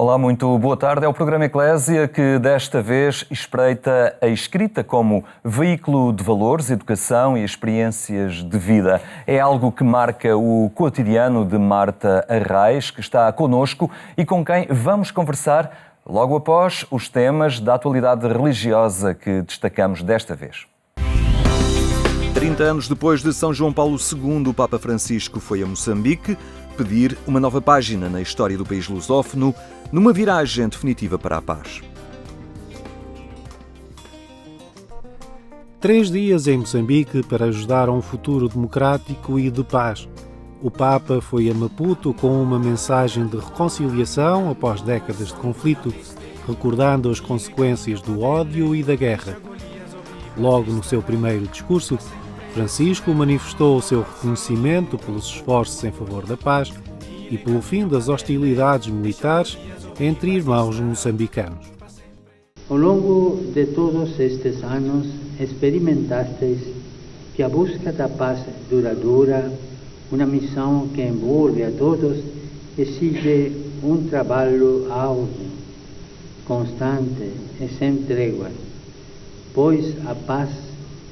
Olá, muito boa tarde. É o programa Eclésia que desta vez espreita a escrita como veículo de valores, educação e experiências de vida. É algo que marca o cotidiano de Marta Arraes, que está connosco e com quem vamos conversar logo após os temas da atualidade religiosa que destacamos desta vez. 30 anos depois de São João Paulo II, o Papa Francisco foi a Moçambique pedir uma nova página na história do país lusófono, numa viragem definitiva para a paz. 3 dias em Moçambique para ajudar a um futuro democrático e de paz. O Papa foi a Maputo com uma mensagem de reconciliação após décadas de conflito, recordando as consequências do ódio e da guerra. Logo no seu primeiro discurso, Francisco manifestou o seu reconhecimento pelos esforços em favor da paz e pelo fim das hostilidades militares entre irmãos moçambicanos. Ao longo de todos estes anos, experimentastes que a busca da paz duradoura, uma missão que envolve a todos, exige um trabalho árduo, constante e sem tréguas, pois a paz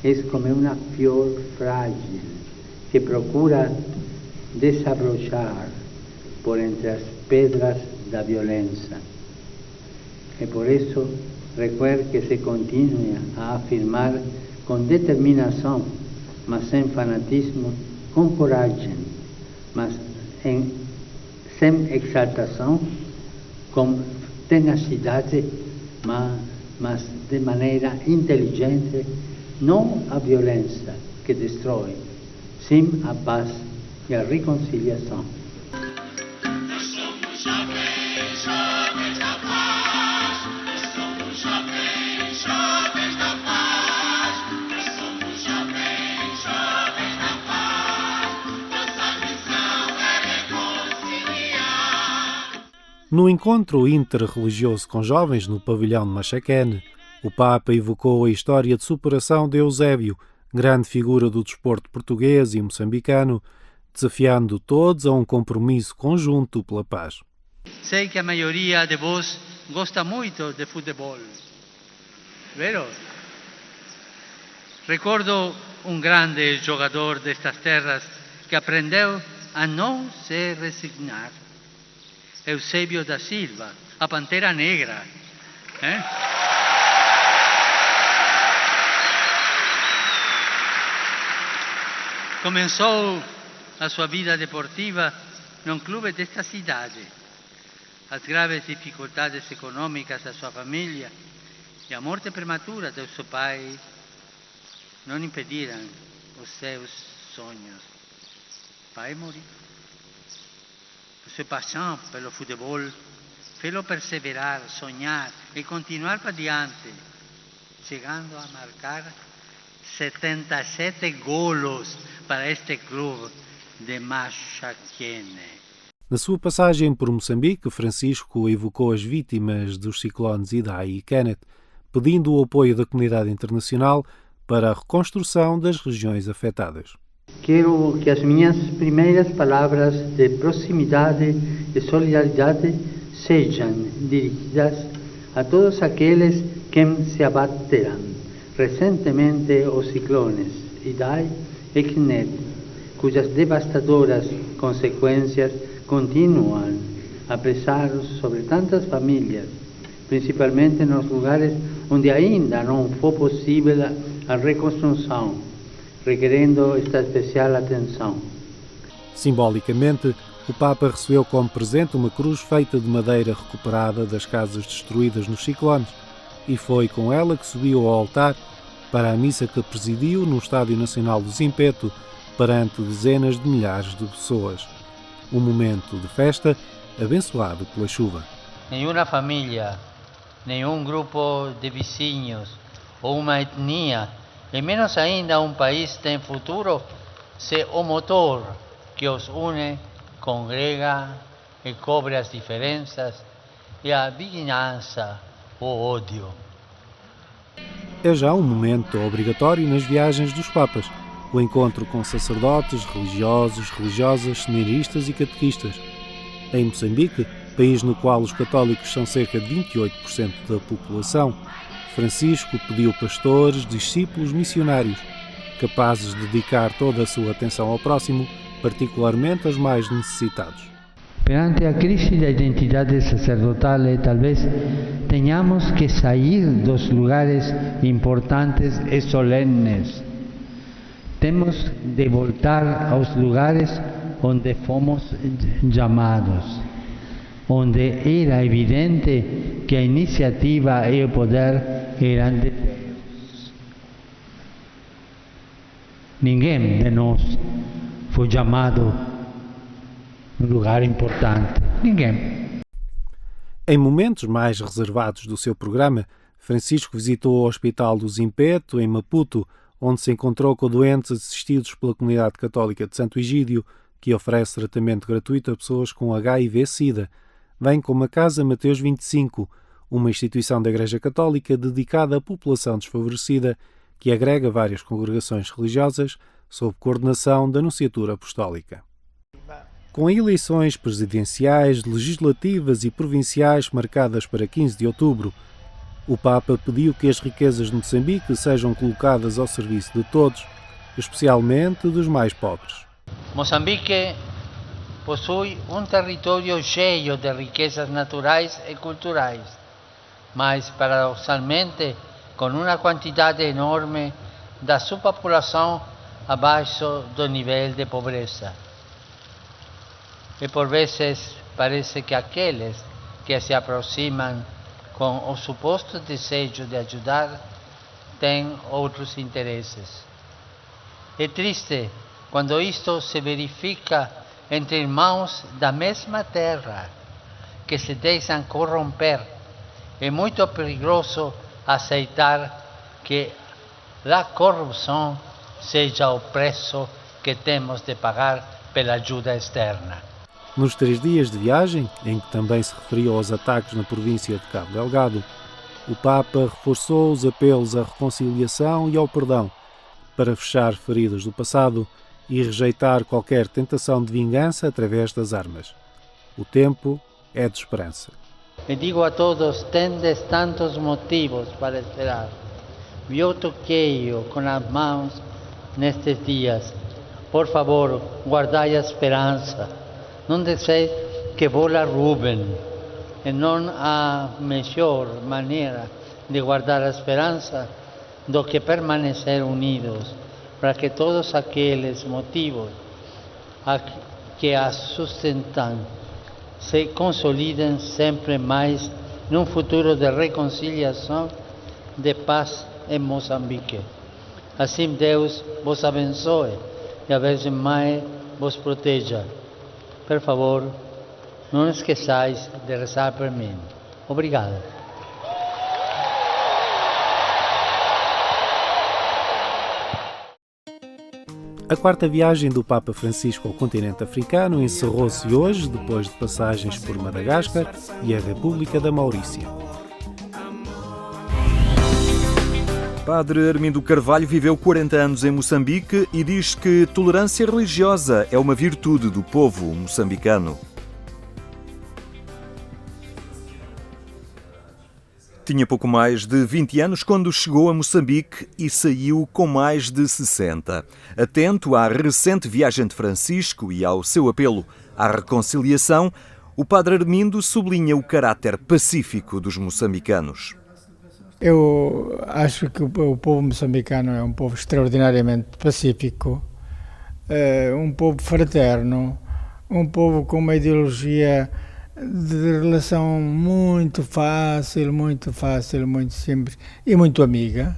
é como uma flor frágil que procura desabrochar por entre as pedras da violência. E por isso, requer que se continue a afirmar com determinação, mas sem fanatismo, com coragem, mas sem exaltação, com tenacidade, mas de maneira inteligente, não a violência que destrói, sim a paz e a reconciliação. Nós somos jovens, jovens da paz. Nós somos jovens, jovens da paz. Nós somos jovens, jovens da paz. Nossa missão é reconciliar. No encontro interreligioso com jovens no pavilhão de Machaquene, o Papa evocou a história de superação de Eusébio, grande figura do desporto português e moçambicano, desafiando todos a um compromisso conjunto pela paz. Sei que a maioria de vós gosta muito de futebol, vero? Recordo um grande jogador destas terras que aprendeu a não se resignar. Eusébio da Silva, a Pantera Negra. Começou a sua vida deportiva num clube desta cidade. As graves dificuldades econômicas da sua família e a morte prematura do seu pai não impediram os seus sonhos. O pai morreu. A sua paixão pelo futebol fez-o perseverar, sonhar e continuar para diante, chegando a marcar 77 golos para este clube de Machaquene. Na sua passagem por Moçambique, Francisco evocou as vítimas dos ciclones Idai e Kenneth, pedindo o apoio da comunidade internacional para a reconstrução das regiões afetadas. Quero que as minhas primeiras palavras de proximidade e solidariedade sejam dirigidas a todos aqueles que se abateram recentemente os ciclones Idai e Kenneth, cujas devastadoras consequências continuam a pesar sobre tantas famílias, principalmente nos lugares onde ainda não foi possível a reconstrução, requerendo esta especial atenção. Simbolicamente, o Papa recebeu como presente uma cruz feita de madeira recuperada das casas destruídas nos ciclones e foi com ela que subiu ao altar para a missa que presidiu no Estádio Nacional do Zimpeto perante dezenas de milhares de pessoas. Um momento de festa abençoado pela chuva. Nenhuma família, nenhum grupo de vizinhos ou uma etnia, e menos ainda um país tem futuro se o motor que os une congrega e cobre as diferenças e a vingança, o ódio. É já um momento obrigatório nas viagens dos Papas, o encontro com sacerdotes, religiosos, religiosas, seminaristas e catequistas. Em Moçambique, país no qual os católicos são cerca de 28% da população, Francisco pediu pastores, discípulos, missionários, capazes de dedicar toda a sua atenção ao próximo, particularmente aos mais necessitados. Perante a crise da identidade sacerdotal, talvez tenhamos que sair dos lugares importantes e solenes. Temos de voltar aos lugares onde fomos chamados, onde era evidente que a iniciativa e o poder eram de Deus. Ninguém de nós foi chamado num lugar importante. Ninguém. Em momentos mais reservados do seu programa, Francisco visitou o Hospital do Zimpeto, em Maputo, onde se encontrou com doentes assistidos pela Comunidade Católica de Santo Egídio, que oferece tratamento gratuito a pessoas com HIV/SIDA, bem como a Casa Mateus 25, uma instituição da Igreja Católica dedicada à população desfavorecida, que agrega várias congregações religiosas sob coordenação da Nunciatura Apostólica. Com eleições presidenciais, legislativas e provinciais marcadas para 15 de outubro, o Papa pediu que as riquezas de Moçambique sejam colocadas ao serviço de todos, especialmente dos mais pobres. Moçambique possui território cheio de riquezas naturais e culturais, mas paradoxalmente com uma quantidade enorme da sua população abaixo do nível de pobreza. E por vezes parece que aqueles que se aproximam com o suposto desejo de ajudar têm outros interesses. É triste quando isto se verifica entre irmãos da mesma terra que se deixam corromper. É muito perigoso aceitar que a corrupção seja o preço que temos de pagar pela ajuda externa. Nos 3 dias de viagem, em que também se referiu aos ataques na província de Cabo Delgado, o Papa reforçou os apelos à reconciliação e ao perdão, para fechar feridas do passado e rejeitar qualquer tentação de vingança através das armas. O tempo é de esperança. E digo a todos, tendes tantos motivos para esperar. Eu toquei-o com as mãos nestes dias. Por favor, guardai a esperança. Não deixei que vos-la roubem. E não há melhor maneira de guardar a esperança do que permanecer unidos, para que todos aqueles motivos que a sustentam se consolidem sempre mais num futuro de reconciliação, de paz em Moçambique. Assim Deus vos abençoe e a Virgem Mãe vos proteja. Por favor, não esqueçais de rezar por mim. Obrigado. A 4ª viagem do Papa Francisco ao continente africano encerrou-se hoje, depois de passagens por Madagascar e a República da Maurícia. Padre Armindo Carvalho viveu 40 anos em Moçambique e diz que tolerância religiosa é uma virtude do povo moçambicano. Tinha pouco mais de 20 anos quando chegou a Moçambique e saiu com mais de 60. Atento à recente viagem de Francisco e ao seu apelo à reconciliação, o Padre Armindo sublinha o caráter pacífico dos moçambicanos. Eu acho que o povo moçambicano é um povo extraordinariamente pacífico, um povo fraterno, um povo com uma ideologia de relação muito fácil, muito simples e muito amiga.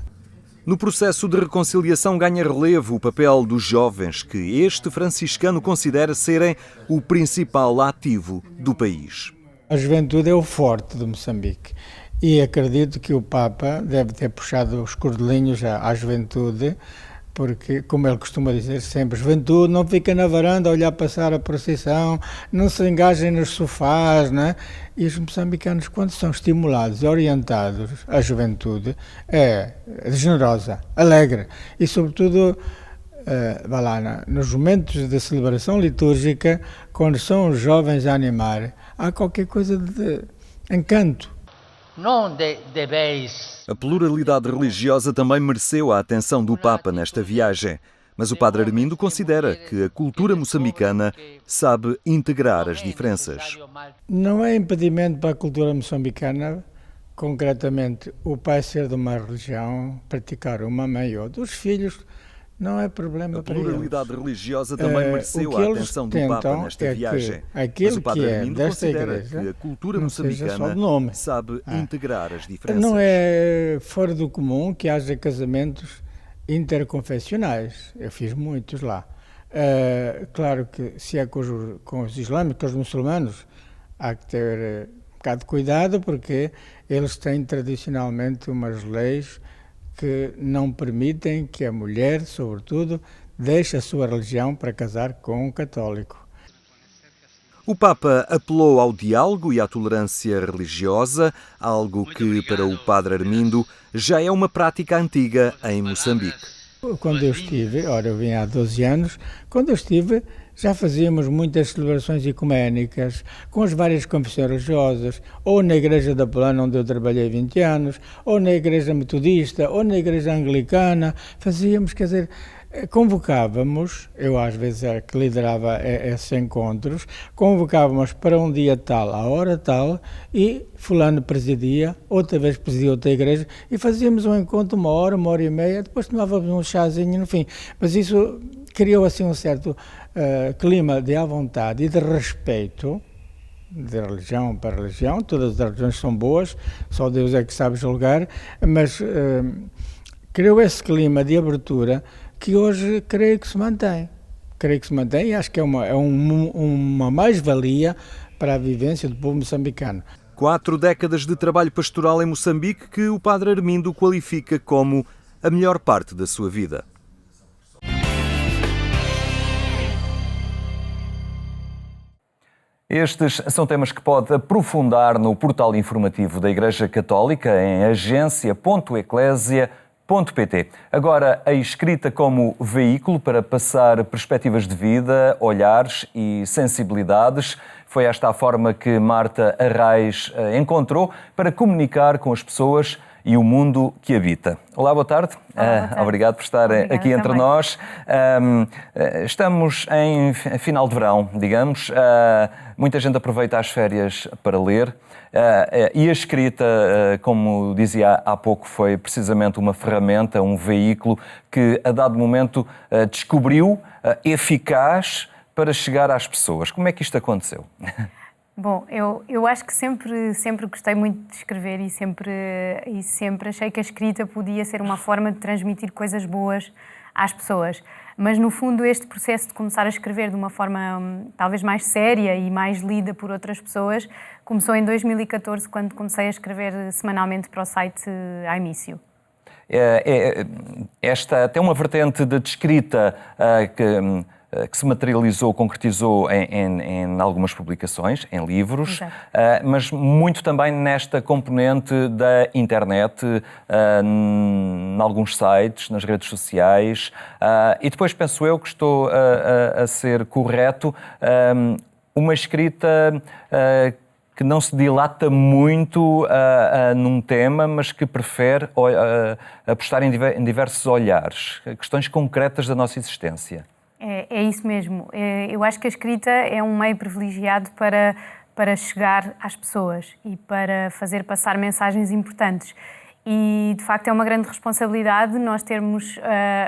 No processo de reconciliação ganha relevo o papel dos jovens, que este franciscano considera serem o principal ativo do país. A juventude é o forte de Moçambique. E acredito que o Papa deve ter puxado os cordelinhos à juventude, porque, como ele costuma dizer sempre, juventude não fica na varanda a olhar passar a procissão, não se engajem nos sofás, né? E os moçambicanos, quando são estimulados e orientados, a juventude é generosa, alegre e, sobretudo, vá lá, nos momentos de celebração litúrgica, quando são os jovens a animar, há qualquer coisa de encanto. Não deveis. A pluralidade religiosa também mereceu a atenção do Papa nesta viagem. Mas o padre Armindo considera que a cultura moçambicana sabe integrar as diferenças. Não é impedimento para a cultura moçambicana, concretamente, o pai ser de uma religião, praticar uma, mãe ou dos filhos, não é problema A para eles. pluralidade religiosa também mereceu o que a eles atenção do tentam Papa nesta é viagem. que aquilo Mas o padre que é Armindo desta considera igreja que a cultura não seja só moçambicana de nome. sabe integrar as diferenças. Não é fora do comum que haja casamentos interconfessionais. Eu fiz muitos lá. Claro que se é com os islâmicos, com os muçulmanos, há que ter um bocado de cuidado, porque eles têm tradicionalmente umas leis que não permitem que a mulher, sobretudo, deixe a sua religião para casar com um católico. O Papa apelou ao diálogo e à tolerância religiosa, algo que, para o padre Armindo, já é uma prática antiga em Moçambique. Quando eu estive, eu vim há 12 anos, quando eu estive já fazíamos muitas celebrações ecuménicas com as várias confissões religiosas, ou na Igreja da Plana, onde eu trabalhei 20 anos, ou na Igreja Metodista, ou na Igreja Anglicana, fazíamos, quer dizer, convocávamos, eu às vezes era que liderava esses encontros, convocávamos para um dia tal, à hora tal, e fulano presidia, outra vez presidia outra igreja, e fazíamos um encontro 1 hora e meia, depois tomávamos um chazinho no fim. Mas isso criou assim um certo clima de à vontade e de respeito, de religião para religião. Todas as religiões são boas, só Deus é que sabe julgar, mas criou esse clima de abertura que hoje creio que se mantém. Creio que se mantém e acho que é uma mais-valia para a vivência do povo moçambicano. 4 décadas de trabalho pastoral em Moçambique que o padre Armindo qualifica como a melhor parte da sua vida. Estes são temas que pode aprofundar no portal informativo da Igreja Católica em agência.eclésia.pt. Agora, a escrita como veículo para passar perspectivas de vida, olhares e sensibilidades. Foi esta a forma que Marta Arraes encontrou para comunicar com as pessoas e o mundo que habita. Olá, boa tarde. Obrigado por estar aqui entre nós. Estamos em final de verão, digamos. Muita gente aproveita as férias para ler. E a escrita, como dizia há pouco, foi precisamente uma ferramenta, um veículo que, a dado momento, descobriu eficaz para chegar às pessoas. Como é que isto aconteceu? Bom, eu acho que sempre gostei muito de escrever e sempre achei que a escrita podia ser uma forma de transmitir coisas boas às pessoas. Mas, no fundo, este processo de começar a escrever de uma forma talvez mais séria e mais lida por outras pessoas começou em 2014, quando comecei a escrever semanalmente para o site iMício. Esta tem uma vertente de escrita que se materializou, concretizou em algumas publicações, em livros, mas muito também nesta componente da internet, em alguns sites, nas redes sociais, e depois penso eu que estou a ser correto, uma escrita que não se dilata muito num tema, mas que prefere apostar em diversos olhares, questões concretas da nossa existência. É isso mesmo. Eu acho que a escrita é um meio privilegiado para chegar às pessoas e para fazer passar mensagens importantes. E, de facto, é uma grande responsabilidade nós termos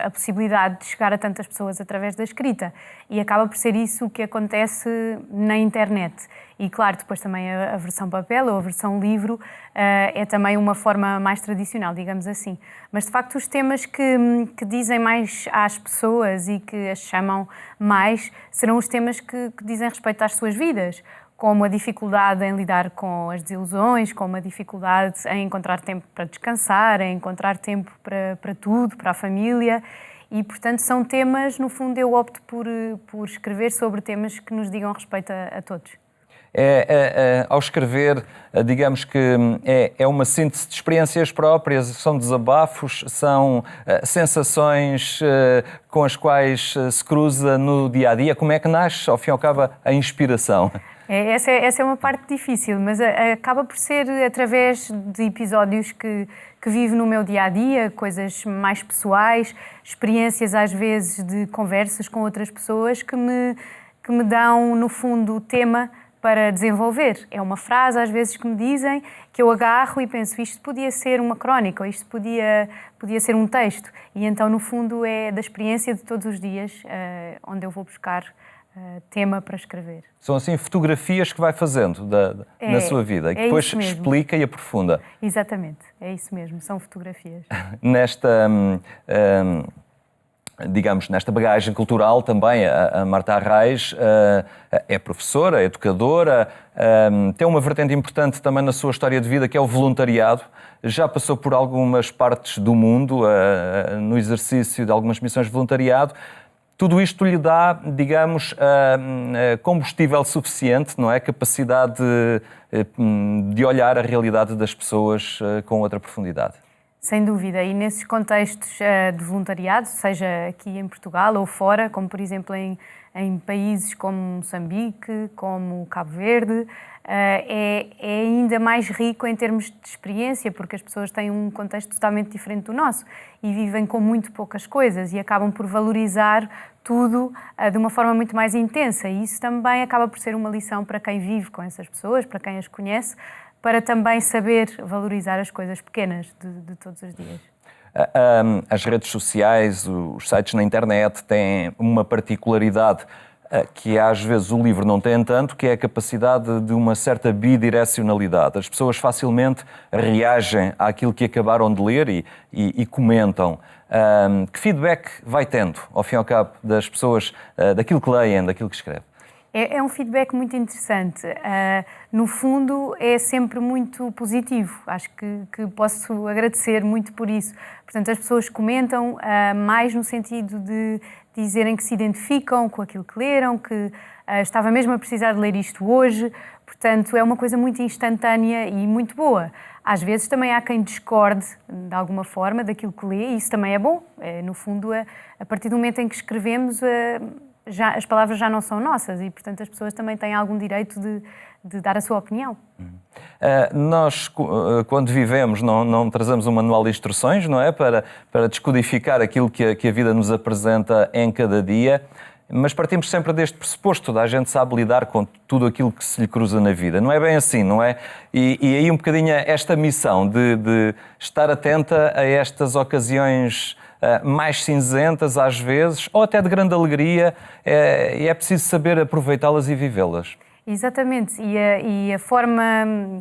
a possibilidade de chegar a tantas pessoas através da escrita. E acaba por ser isso que acontece na internet. E, claro, depois também a versão papel ou a versão livro é também uma forma mais tradicional, digamos assim. Mas, de facto, os temas que dizem mais às pessoas e que as chamam mais serão os temas que dizem respeito às suas vidas, como a dificuldade em lidar com as desilusões, como a dificuldade em encontrar tempo para descansar, em encontrar tempo para tudo, para a família. E, portanto, são temas, no fundo, eu opto por escrever sobre temas que nos digam respeito a todos. Ao escrever, digamos que é uma síntese de experiências próprias, são desabafos, são sensações com as quais se cruza no dia-a-dia. Como é que nasce, ao fim e ao cabo, a inspiração? Essa é uma parte difícil, mas acaba por ser através de episódios que vivo no meu dia-a-dia, coisas mais pessoais, experiências às vezes de conversas com outras pessoas que me dão, no fundo, o tema para desenvolver. É uma frase, às vezes, que me dizem, que eu agarro e penso, isto podia ser uma crónica, ou isto podia ser um texto. E então, no fundo, é da experiência de todos os dias onde eu vou buscar tema para escrever. São assim fotografias que vai fazendo na sua vida e que depois explica e aprofunda. Exatamente, é isso mesmo, são fotografias. Digamos, nesta bagagem cultural também, a Marta Arraiz é professora, é educadora, tem uma vertente importante também na sua história de vida, que é o voluntariado. Já passou por algumas partes do mundo no exercício de algumas missões de voluntariado. Tudo isto lhe dá, digamos, combustível suficiente, não é? Capacidade de olhar a realidade das pessoas com outra profundidade. Sem dúvida, e nesses contextos de voluntariado, seja aqui em Portugal ou fora, como por exemplo em países como Moçambique, como Cabo Verde, é ainda mais rico em termos de experiência, porque as pessoas têm um contexto totalmente diferente do nosso e vivem com muito poucas coisas e acabam por valorizar tudo de uma forma muito mais intensa. E isso também acaba por ser uma lição para quem vive com essas pessoas, para quem as conhece, para também saber valorizar as coisas pequenas de todos os dias. As redes sociais, os sites na internet têm uma particularidade que às vezes o livro não tem tanto, que é a capacidade de uma certa bidirecionalidade. As pessoas facilmente reagem àquilo que acabaram de ler e comentam. Que feedback vai tendo, ao fim e ao cabo, das pessoas, daquilo que leem, daquilo que escrevem? É um feedback muito interessante. No fundo, é sempre muito positivo. Acho que posso agradecer muito por isso. Portanto, as pessoas comentam mais no sentido de dizerem que se identificam com aquilo que leram, que estava mesmo a precisar de ler isto hoje. Portanto, é uma coisa muito instantânea e muito boa. Às vezes também há quem discorde, de alguma forma, daquilo que lê, e isso também é bom. No fundo, a partir do momento em que escrevemos, as palavras já não são nossas e, portanto, as pessoas também têm algum direito de dar a sua opinião. Nós, quando vivemos, não trazemos um manual de instruções, não é? Para descodificar aquilo que a vida nos apresenta em cada dia, mas partimos sempre deste pressuposto, toda a gente sabe lidar com tudo aquilo que se lhe cruza na vida. Não é bem assim, não é? E aí um bocadinho esta missão de estar atenta a estas ocasiões mais cinzentas às vezes, ou até de grande alegria, e é preciso saber aproveitá-las e vivê-las. Exatamente, e a forma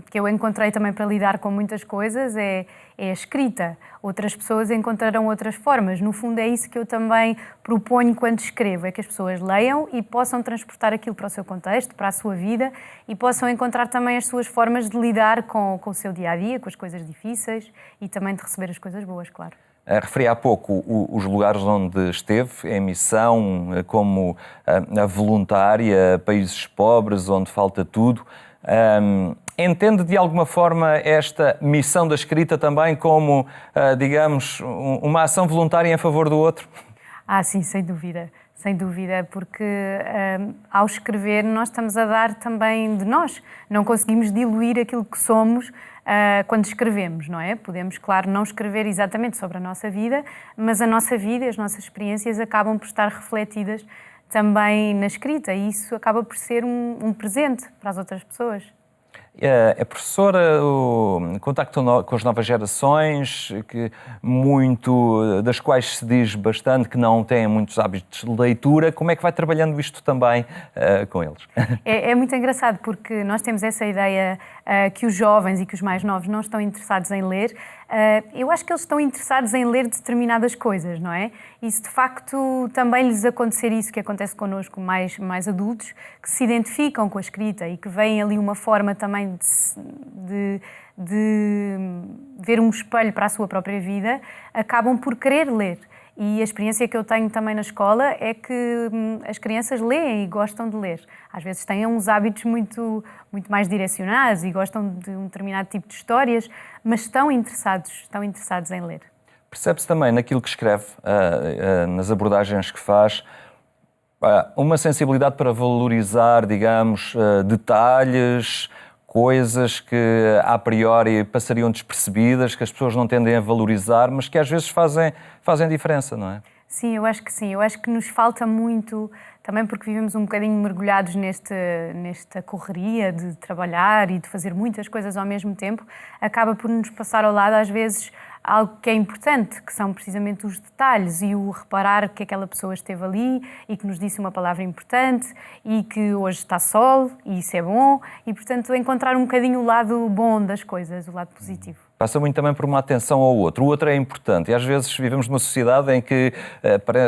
que eu encontrei também para lidar com muitas coisas é a escrita. Outras pessoas encontrarão outras formas. No fundo é isso que eu também proponho quando escrevo, é que as pessoas leiam e possam transportar aquilo para o seu contexto, para a sua vida, e possam encontrar também as suas formas de lidar com o seu dia-a-dia, com as coisas difíceis e também de receber as coisas boas, claro. Referi há pouco os lugares onde esteve em missão, como a voluntária, países pobres, onde falta tudo. Entende de alguma forma esta missão da escrita também como, digamos, uma ação voluntária em favor do outro? Sim, sem dúvida. Sem dúvida, porque ao escrever nós estamos a dar também de nós. Não conseguimos diluir aquilo que somos quando escrevemos, não é? Podemos, claro, não escrever exatamente sobre a nossa vida, mas a nossa vida e as nossas experiências acabam por estar refletidas também na escrita e isso acaba por ser um presente para as outras pessoas. É professora, o contacto com as novas gerações, das quais se diz bastante que não têm muitos hábitos de leitura. Como é que vai trabalhando isto também com eles? É muito engraçado porque nós temos essa ideia que os jovens e que os mais novos não estão interessados em ler. Eu acho que eles estão interessados em ler determinadas coisas, não é? E se de facto também lhes acontecer isso que acontece connosco, mais adultos, que se identificam com a escrita e que veem ali uma forma também de ver um espelho para a sua própria vida, acabam por querer ler. E a experiência que eu tenho também na escola é que as crianças leem e gostam de ler. Às vezes têm uns hábitos muito mais direcionados e gostam de um determinado tipo de histórias, mas estão interessados em ler. Percebe-se também naquilo que escreve, nas abordagens que faz, uma sensibilidade para valorizar, digamos, detalhes, coisas que a priori passariam despercebidas, que as pessoas não tendem a valorizar, mas que às vezes fazem diferença, não é? Sim, eu acho que sim. Eu acho que nos falta muito, também porque vivemos um bocadinho mergulhados nesta correria de trabalhar e de fazer muitas coisas ao mesmo tempo, acaba por nos passar ao lado, às vezes, algo que é importante, que são precisamente os detalhes e o reparar que aquela pessoa esteve ali e que nos disse uma palavra importante e que hoje está sol e isso é bom e, portanto, encontrar um bocadinho o lado bom das coisas, o lado positivo. Passa muito também por uma atenção ao outro. O outro é importante e às vezes vivemos numa sociedade em que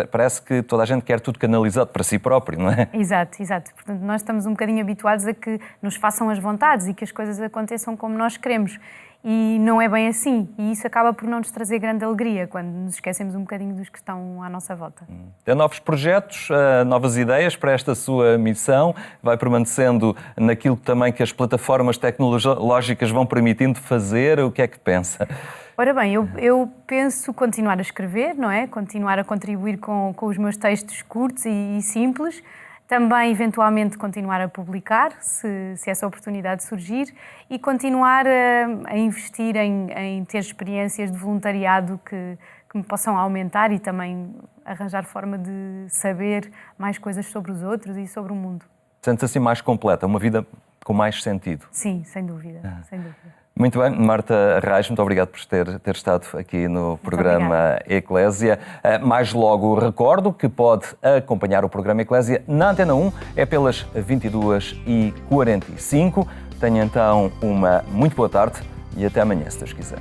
parece que toda a gente quer tudo canalizado para si próprio, não é? Exato. Portanto, nós estamos um bocadinho habituados a que nos façam as vontades e que as coisas aconteçam como nós queremos. E não é bem assim. E isso acaba por não nos trazer grande alegria quando nos esquecemos um bocadinho dos que estão à nossa volta. Tem novos projetos, novas ideias para esta sua missão? Vai permanecendo naquilo também que as plataformas tecnológicas vão permitindo fazer? O que é que pensa? Ora bem, eu penso continuar a escrever, não é? Continuar a contribuir com os meus textos curtos e simples. Também, eventualmente, continuar a publicar, se essa oportunidade surgir, e continuar a investir em ter experiências de voluntariado que me possam aumentar e também arranjar forma de saber mais coisas sobre os outros e sobre o mundo. Sente-se assim mais completa, uma vida com mais sentido? Sim, sem dúvida, sem dúvida. Muito bem, Marta Reis, muito obrigado por ter estado aqui no programa Eclésia. Mais logo recordo que pode acompanhar o programa Eclésia na Antena 1, é pelas 22h45. Tenha então uma muito boa tarde e até amanhã, se Deus quiser.